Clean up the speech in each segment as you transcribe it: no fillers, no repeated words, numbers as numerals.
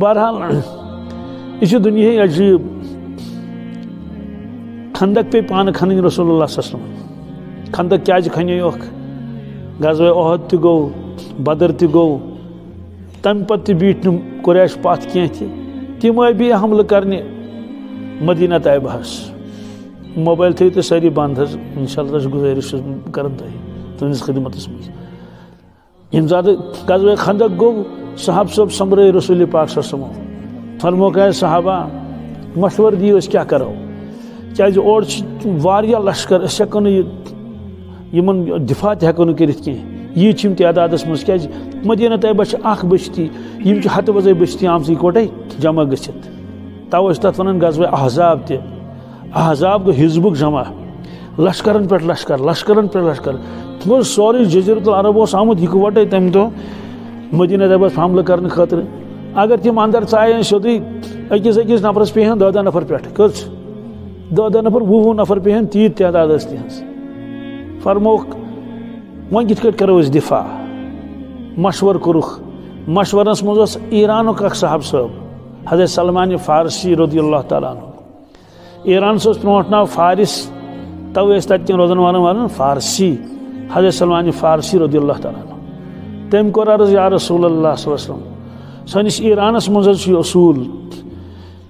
بہرحال یہ دنیا عجیب خندق پہ پان کھن رسول اللہ صلی اللہ علیہ وسلم خندق کیا کھنیوک غزوہ احد تہ گو بدر تہ گو تم پتہ بیٹھ قریش پتھ کی تم آئی بھی حملہ کرنے مدینہ طیبہ موبائل تھو تو ساری بند انشاءاللہ گزارش کران تہذ خدمت من زیادہ غزوہ خندق گو صحاب صاحب سمبرے رسول پاک صلی اللہ علیہ وسلم فرمو کہ صحابہ مشور دیو اس کیا کرو کیاز اور واریاہ لشکر اس ہیکو یمن دفاع تہ ہیکو کرت کی یہ چم تعدادس مز کیاز مدینہ طیبہ اخ بستی یم ہتھ وزے بستی آمژ اکوٹے جمع گژھت توے تت ونان غزوہ احزاب تہ احزاب گو حزبک جمع لشکرن پہ لشکر لشکرن پہ لشکر گو سوری جزیرۃ العرب اس آمت اکوٹے تمہ دہ مدینہ طیبہ حملہ کرنے خاطر اگر تم اندر ژایَن سیودُے أکِس نفرس پیہن 10 نفر پٮ۪ٹھ کٔژ 10 نفر 20 نفر پیہن تیٖژ تعداد ٲس تِہنٛز فرموکھ وۄنۍ کِتھ کٲٹھۍ کرو أسۍ دفاع مشور کوٚرُکھ مشورس منٛز اوس ایرانُک اکھ صاحب صٲب حضرت سلمان فارسی رضی اللہ تعالیٰ عنہ ایرانس اوس برونٛٹھ ناو فارس توے ٲسۍ تتہِ کٮ۪ن روزن والن فارسی حضرت سلمان فارسی رضی اللہ تعالیٰ عنہ تٔمۍ کوٚر عرض یا رسول اللہ صلی اللہ علیہ وسلم سٲنِس ایرانس منٛز حظ چھُ اصوٗل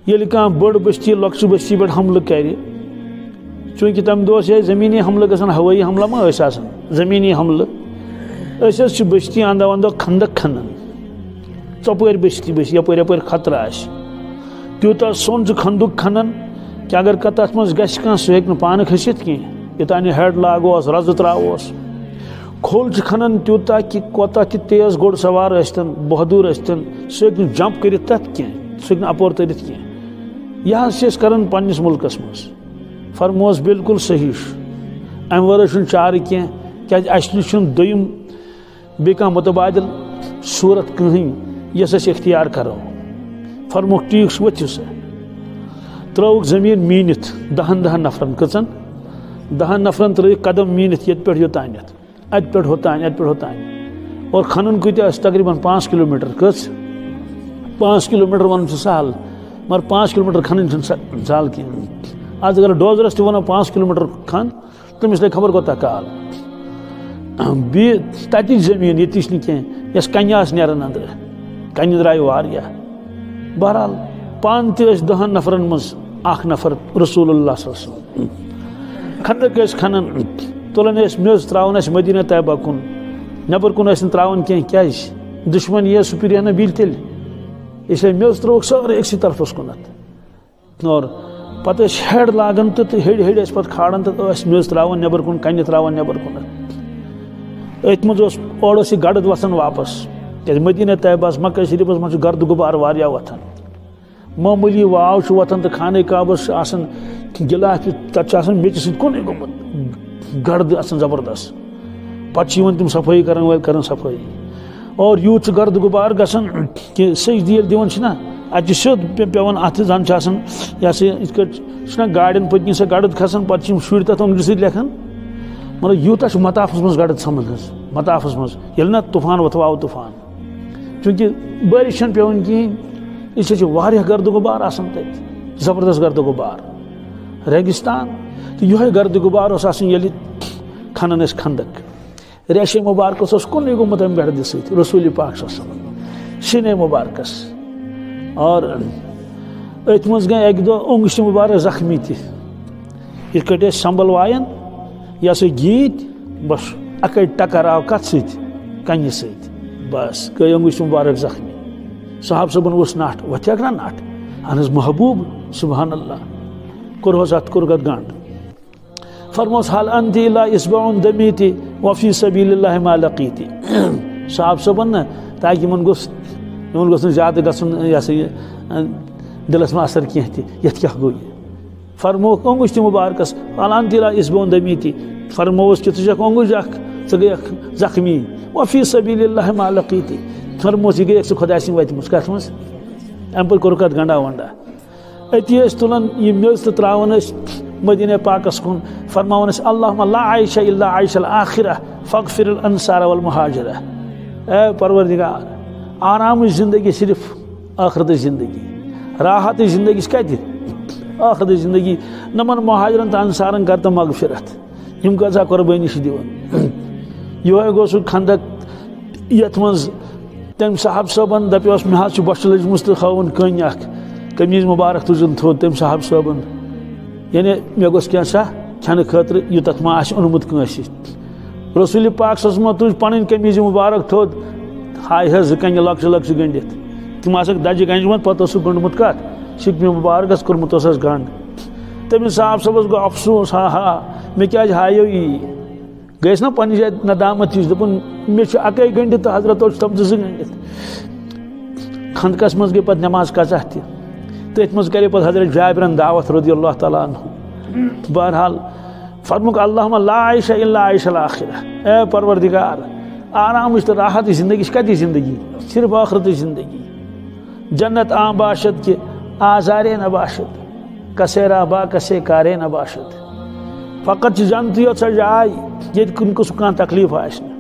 ییٚلہِ کانٛہہ بٔڑ بستی لۄکچہِ بستی پٮ۪ٹھ حملہٕ کرِ چوٗنٛکہِ تمہِ دۄہ اوس یِہوٚے زٔمیٖنی حملہٕ گژھان ہوٲیی حملہ ما ٲسۍ آسان زٔمیٖنی حملہٕ أسۍ حظ چھِ بستی انٛدو انٛدو خندق کھنان ژۄپٲرۍ بستی بستی یپٲرۍ یپٲرۍ خطرٕ آسہِ تیوٗتاہ سوٚن چھُ خندق کھنان کہ اگر تتھ منٛز گژھِ کانٛہہ سُہ ہیٚکہِ نہٕ پانہٕ کھٔسِتھ کینٛہہ یوٚتانۍ یہِ ہیڈ لاگوس رزٕ ترٛاووس کھوٚل چھِ کھنان تیوٗتاہ کہ کوتاہ تہِ تیز گُر سوار ٲسۍتن بہادوٗر ٲسۍتن سُہ ہیٚکہِ نہٕ جمپ کٔرِتھ تتھ کینٛہہ سُہ ہیٚکہِ نہٕ اپور تٔرِتھ کینٛہہ یہِ حظ چھِ أسۍ کران پننِس مُلکس منٛز فرموس بالکل صحیح چھُ امہِ ورٲے چھُنہٕ چارٕ کینٛہہ کیازِ اسہِ نِش چھُنہٕ دوٚیِم بیٚیہِ کانٛہہ متبادل صوٗرت کٕہٕنۍ یۄس أسۍ اختیار کرو فرموکھ ٹھیٖک چھُ ؤتھِو سا ترٛٲوُکھ زٔمیٖن میٖنِتھ 10 نفرن کٔژن 10 نفرن ترٛٲیِکھ قدم میٖنِتھ ییٚتہِ پٮ۪ٹھ یوٚتانٮ۪تھ اتہِ پٮ۪ٹھ ہوٚتانۍ اتہِ پٮ۪ٹھ ہوٚتانۍ اور کھنن کۭتیاہ ٲسۍ تقریٖباً 5 کلوٗمیٖٹر کٔژ 5 کلوٗمیٖٹر ونُن چھُ سہل مگر 5 کلوٗمیٖٹر کھنٕنۍ چھُنہٕ سہل کینٛہہ آز اگر ڈوزرس تہِ ونو 5 کلوٗمیٖٹر کھن تٔمِس لگہِ خبر کوتاہ کال بیٚیہِ تتِچ زٔمیٖن ییٚتِچ نہٕ کینٛہہ یۄس کنہِ آسہِ نیران أنٛدرٕ کنہِ درٛایہِ واریاہ بہرحال پانہٕ تہِ ٲسۍ 10 نفرن منٛز اکھ نفر رسول اللہ صلی اللہ علیہ وسلم خندق ٲسۍ کھنان تُلان ٲسۍ میٚژ ترٛاوان ٲسۍ مدینہ طیبہ کُن نٮ۪بر کُن ٲسۍ نہٕ ترٛاوان کینٛہہ کیازِ دُشمن یِیہِ سُہ پھِرِ ہا بیٚیہِ تیٚلہِ اسلیے میٚژ ترٛٲوٕکھ سٲرٕے أکسٕے طرفس کُنتھ اور پتہٕ ٲسۍ ہیڈ لاگان تہٕ ہیٚرِ ٲسۍ پتہٕ کھالان تہٕ ٲسۍ میٚژ ترٛاوان نٮ۪بر کُن کنہِ ترٛاوان نٮ۪بر کُنتھ أتھۍ منٛز اوس اورٕ اوس یہِ گرد وۄتھان واپس کیازِ مدینہ طیبہس مکہ شریٖفس منٛز چھُ گرد غُبار واریاہ وۄتھان معموٗلی واو چھُ وۄتھان تہٕ خانہ کعبس چھُ آسان گِلاس تتھ چھُ آسان میٚژِ سۭتۍ کُنُے گوٚمُت گرد آسان زبردست پتہٕ چھِ یِوان تِم صفٲیی کران وٲلۍ کران صفٲیی اور یوٗت چھُ گرد غُبار گژھان کہ سجدٕ ییٚلہِ دِوان چھِنہ اتہِ چھُ سیوٚد پیٚوان اتھٕ زن چھِ آسان یہِ ہسا یِتھ کٲٹھۍ چھُنہ گاڑٮ۪ن پٔتکِنۍ سۄ گرد کھسان پتہٕ چھِ یِم شُرۍ تتھ اوٚنٛگجہِ سۭتۍ لیکھان مطلب یوٗتاہ چھُ مطافس منٛز گرد ژھمان حظ مطافس منٛز ییٚلہِ نا طوٗفان وۄتھواو طوٗفان چوٗنٛکہِ بٲرِش چھنہٕ پیٚوان کِہیٖنۍ اس چھُ واریاہ گرد غُبار آسان تتہِ زبردست گرد غُبار ریگستان تہٕ یِہوے گرد غُبار اوس آسان ییٚلہِ کھنان ٲسۍ خندق ریشے مُبارکس اوس کُنُے گوٚمُت امہِ گردِ سۭتۍ رسول پاک صلی اللہ علیہ وسلم سینے مُبارکس اور أتھۍ منٛز گٔے اکہِ دۄہ اوٚنٛگجہِ مُبارک زخمی تہِ یِتھ کٲٹھۍ ٲسۍ سمبل وایان یہِ ہسا گیٖتۍ بس اکے ٹکر آو کتھ سۭتۍ کنہِ سۭتۍ بس گٔے اوٚنٛگج مُبارک زخمی صاحب صٲبن اوس نٹھ وۄتھیکھ نا نٹھ اہن حظ محبوب سبحان اللہ کوٚرہوس اتھ کوٚرُکھ اتھ گنڈ فرموس حل انتی الا اصبع دمیتی وفی سبیل اللہ ما لقیتی صاحب صٲبن نا تاکہ یِمن گوٚژھ نہٕ زیادٕ گژھُن یہِ ہسا یہِ دلس منٛز اثر کینٛہہ تہِ یتھ کیاہ گوٚو یہِ فرمووُکھ اوٚنٛگُج تہِ مُبارکس حل انتی الا اصبع دمیتی فرمووُس کہ ژٕ چھکھ اوٚنٛگُج اکھ ژٕ گٔیکھ زخمی وفی سبیل اللہ ما لقیتی فرموس یہِ گٔیکھ ژٕ خۄداے سٕنٛدۍ وتہِ منٛز کتھ منٛز امہِ پتہٕ کوٚرُکھ اتھ گنڈا ونڈا أتی ٲسۍ تُلان یہِ میٚژ تہٕ ترٛاوان ٲسۍ مدینہ پاکس کُن فرماوان ٲسۍ اللہُمہ لا عیش الا عیش الآخرہ فاغفر الانصار والمہاجرہ اے پروردگار آرامٕچ زندگی صرف آخرت زندگی راحت زندگی کتہ آخرت زندگی نمن مہاجرن تو انصارن کر تو مغفرت یم کۭژاہ قربٲنی چھِ دِوان یہوے گوٚو سُہ خندق یتھ منٛز تٔمۍ صاحب صٲبن دپیوس مےٚ حظ چھُ بۄچھِ لٔجمٕژ تہٕ ہٲوٕن کٔنۍ اکھ قمیٖض مُبارک تُجُن تھوٚد تٔمۍ صاحب صٲبن یعنی مےٚ گوٚژھ کینٛژھا کھٮ۪نہٕ خٲطرٕ یوٗتاہ ما آسہِ اوٚنمُت کٲنٛسہِ رسول پاک صٲبن تُج پنٕنۍ قمیٖض مُبارک تھوٚد ہاے حظ زٕ کنہِ لۄکچہِ لۄکچہِ گٔنڈِتھ تِم آسکھ دجہِ گنجمژ پتہٕ اوس سُہ گوٚنڈمُت کتھ شِکمہِ مُبارکس کوٚرمُت اوسس گنڈ تٔمِس صاحب صٲبس گوٚو افسوس ہا ہا مےٚ کیٛازِ ہایو یی گٔیَس نا پننہِ جایہِ ندامت ہِش دوٚپُن مےٚ چھُ اکے گٔنڈِتھ تہٕ حضرت اوس تِم تہِ زٕ گٔنڈِتھ خندقس منٛز گٔے پتہٕ نٮ۪ماز قضا تہِ تٔتھۍ منٛز کرے پتہٕ حضرت جابرن دعوت رضی اللہ تعالیٰ عنہ بہرحال فرمُک اللہُمہ لا عیشہ الا عیش الآخرہ اے پروردگار آرامٕچ تہٕ راحتٕچ زندگی چھِ کتِچ زندگی صرف ٲخرتٕچ زندگی جنت عام باشد کہ آزارے نہ باشد کسیرا با کسے کارے نہ باشد فقط جنتی یوت سا جاے ییٚتہِ کُنہِ قٕسمُک کانٛہہ تکلیٖف آسہِ نہٕ